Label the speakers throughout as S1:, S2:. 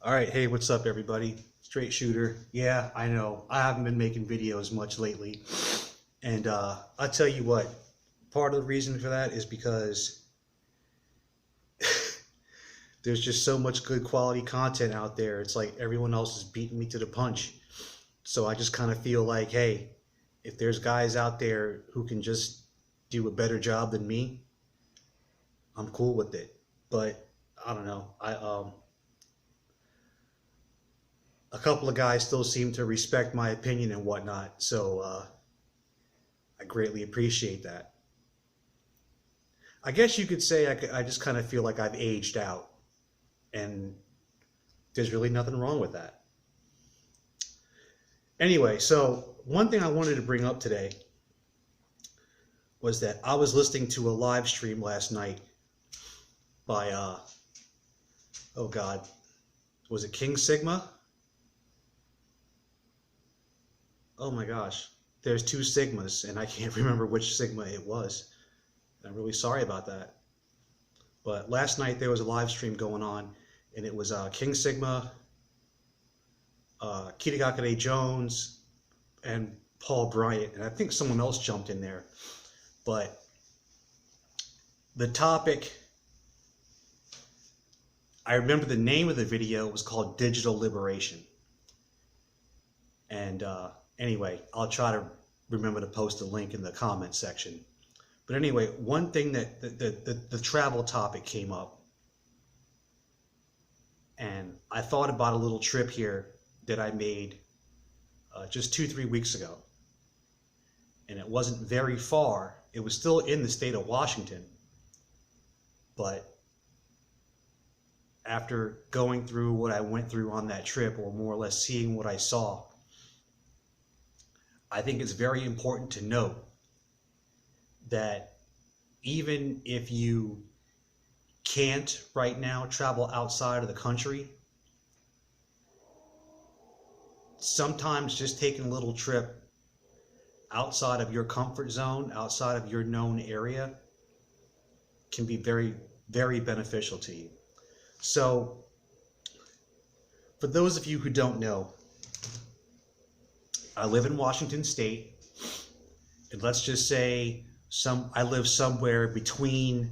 S1: All right, hey, what's up, everybody? Straight shooter. Yeah, I know. I haven't been making videos much lately. And I'll tell you what, part of the reason for that is because there's just so much good quality content out there. It's like everyone else is beating me to the punch. So I just kind of feel like, hey, if there's guys out there who can just do a better job than me, I'm cool with it. But I don't know. A couple of guys still seem to respect my opinion and whatnot, so I greatly appreciate that. I guess you could say I just kind of feel like I've aged out, and there's really nothing wrong with that. Anyway, so one thing I wanted to bring up today was that I was listening to a live stream last night by, oh God, was it King Sigma? Oh my gosh, there's two Sigmas and I can't remember which Sigma it was. I'm really sorry about that. But last night there was a live stream going on and it was King Sigma, Kitty Jones, and Paul Bryant, and I think someone else jumped in there. But the topic, I remember the name of the video was called Digital Liberation. And anyway, I'll try to remember to post a link in the comment section. But anyway, one thing that the travel topic came up, and I thought about a little trip here that I made just 2-3 weeks ago. And it wasn't very far. It was still in the state of Washington. But after going through what I went through on that trip, or more or less seeing what I saw, I think it's very important to note that even if you can't right now travel outside of the country, sometimes just taking a little trip outside of your comfort zone, outside of your known area, can be very, very beneficial to you. So, for those of you who don't know, I live in Washington State, and let's just say I live somewhere between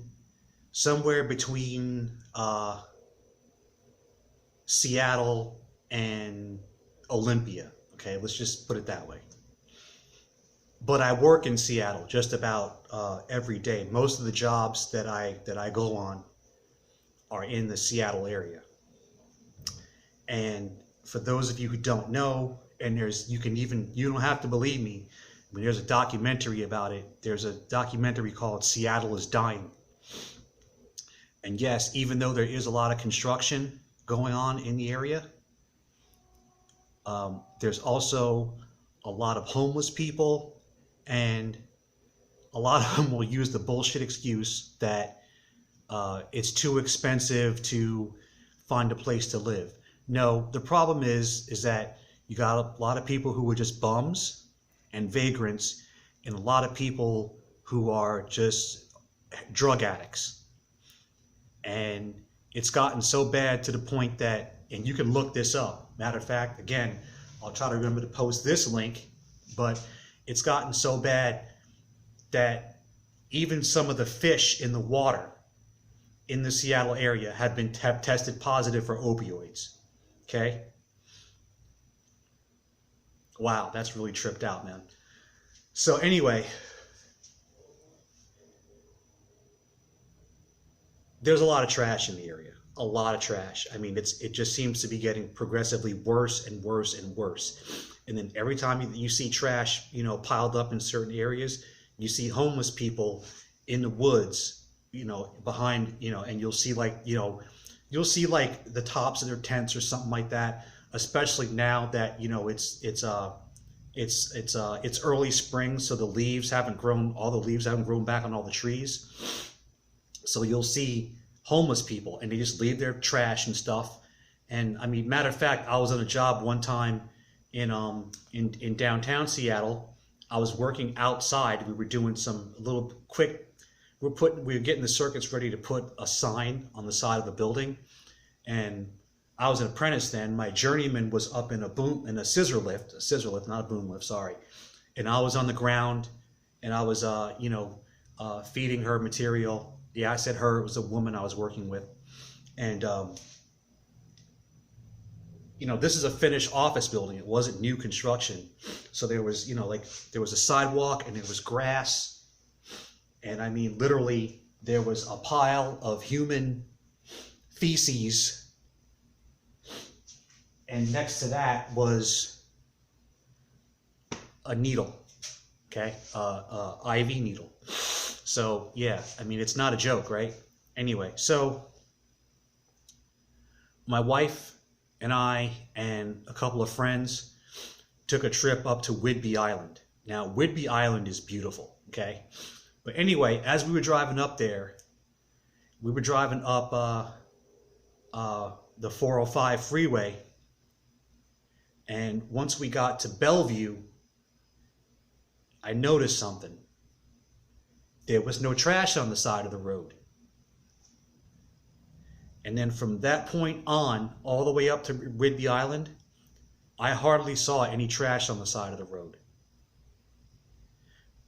S1: Seattle and Olympia. Okay, let's just put it that way. But I work in Seattle just about every day. Most of the jobs that I go on are in the Seattle area. And for those of you who don't know, and you don't have to believe me, I mean, there's a documentary about it. There's a documentary called Seattle is Dying. And yes, even though there is a lot of construction going on in the area, there's also a lot of homeless people, and a lot of them will use the bullshit excuse that it's too expensive to find a place to live. No, the problem is that you got a lot of people who are just bums and vagrants, and a lot of people who are just drug addicts. And it's gotten so bad to the point that, and you can look this up. Matter of fact, again, I'll try to remember to post this link, but it's gotten so bad that even some of the fish in the water in the Seattle area have tested positive for opioids. Okay? Wow, that's really tripped out, man. So anyway, there's a lot of trash in the area. A lot of trash. I mean, it just seems to be getting progressively worse and worse and worse. And then every time you see trash, piled up in certain areas, you see homeless people in the woods, behind, and you'll see like the tops of their tents or something like that. Especially now that it's early spring, so the leaves haven't grown. All the leaves haven't grown back on all the trees. So you'll see homeless people, and they just leave their trash and stuff. And I mean, matter of fact, I was on a job one time in downtown Seattle. I was working outside. We were doing some little quick. We were getting the circuits ready to put a sign on the side of the building, and I was an apprentice then. My journeyman was up in a scissor lift, not a boom lift, sorry. And I was on the ground, and I was, feeding her material. Yeah, I said her. It was a woman I was working with, and this is a finished office building. It wasn't new construction, so there was, there was a sidewalk and there was grass, and I mean, literally, there was a pile of human feces. And next to that was a needle, okay, IV needle. So yeah, I mean, it's not a joke, right? Anyway, so my wife and I and a couple of friends took a trip up to Whidbey Island. Now, Whidbey Island is beautiful, okay? But anyway, as we were driving up there, we were driving up the 405 freeway. And once we got to Bellevue, I noticed something. There was no trash on the side of the road. And then from that point on, all the way up to Whidbey Island, I hardly saw any trash on the side of the road.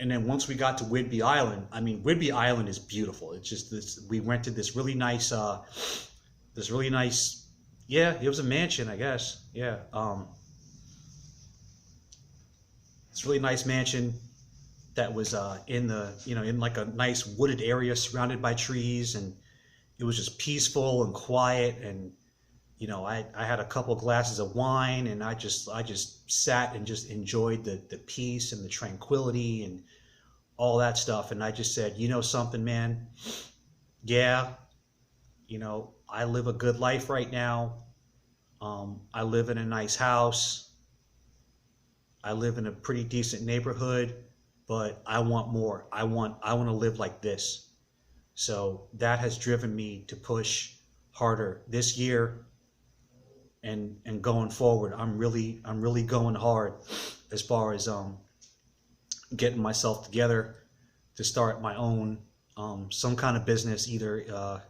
S1: And then once we got to Whidbey Island, I mean, Whidbey Island is beautiful. It's just this, we rented this really nice, yeah, it was a mansion, I guess. Yeah. This really nice mansion that was in like a nice wooded area surrounded by trees, and it was just peaceful and quiet. And I had a couple glasses of wine, and I just sat and just enjoyed the peace and the tranquility and all that stuff. And I just said, something, man, yeah, I live a good life right now. I live in a nice house. I live in a pretty decent neighborhood, but I want more. I want to live like this. So that has driven me to push harder this year and going forward. I'm really going hard as far as getting myself together to start my own some kind of business, either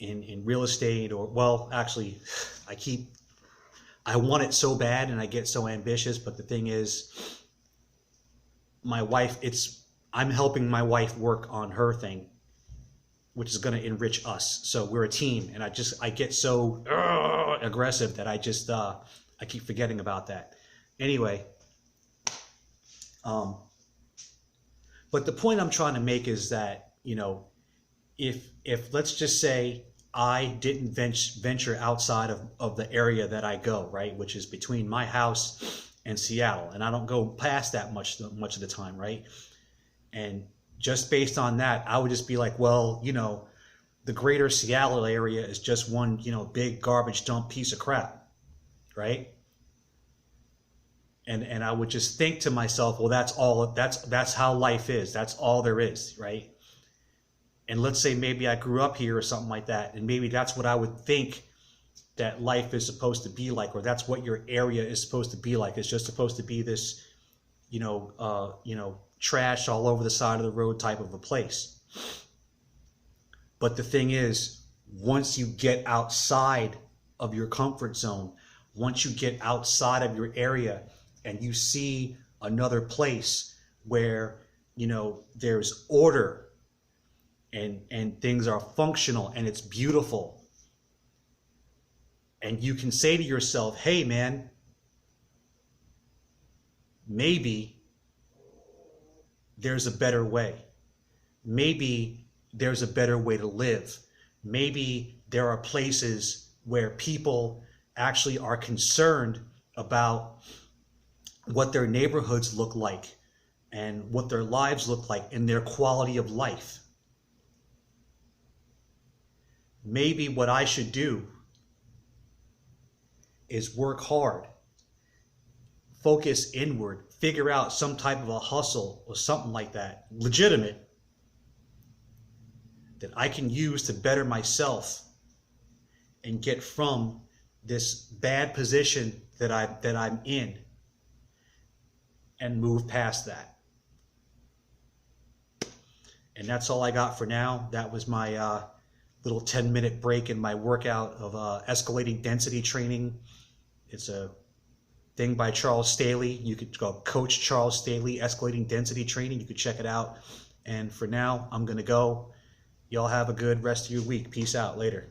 S1: in real estate or, well, actually, I want it so bad and I get so ambitious, but the thing is, my wife, I'm helping my wife work on her thing, which is going to enrich us. So we're a team, and I get so aggressive that I keep forgetting about that. Anyway, but the point I'm trying to make is that, if let's just say I didn't venture outside of the area that I go, right, which is between my house and Seattle, and I don't go past that much of the time, right? And just based on that, I would just be like, well, the greater Seattle area is just one, big garbage dump piece of crap, right? And I would just think to myself, well, that's how life is. That's all there is, right? And let's say maybe I grew up here or something like that, and maybe that's what I would think that life is supposed to be like, or that's what your area is supposed to be like. It's just supposed to be this, trash all over the side of the road type of a place. But the thing is, once you get outside of your comfort zone, once you get outside of your area and you see another place where, there's order, and things are functional and it's beautiful, and you can say to yourself, hey man, maybe there's a better way. Maybe there's a better way to live. Maybe there are places where people actually are concerned about what their neighborhoods look like and what their lives look like and their quality of life. Maybe what I should do is work hard, focus inward, figure out some type of a hustle or something like that, legitimate, that I can use to better myself and get from this bad position that I'm in and move past that. And that's all I got for now. That was my little 10-minute break in my workout of escalating density training. It's a thing by Charles Staley. You could go Coach Charles Staley, Escalating Density Training. You could check it out. And for now, I'm going to go. Y'all have a good rest of your week. Peace out. Later.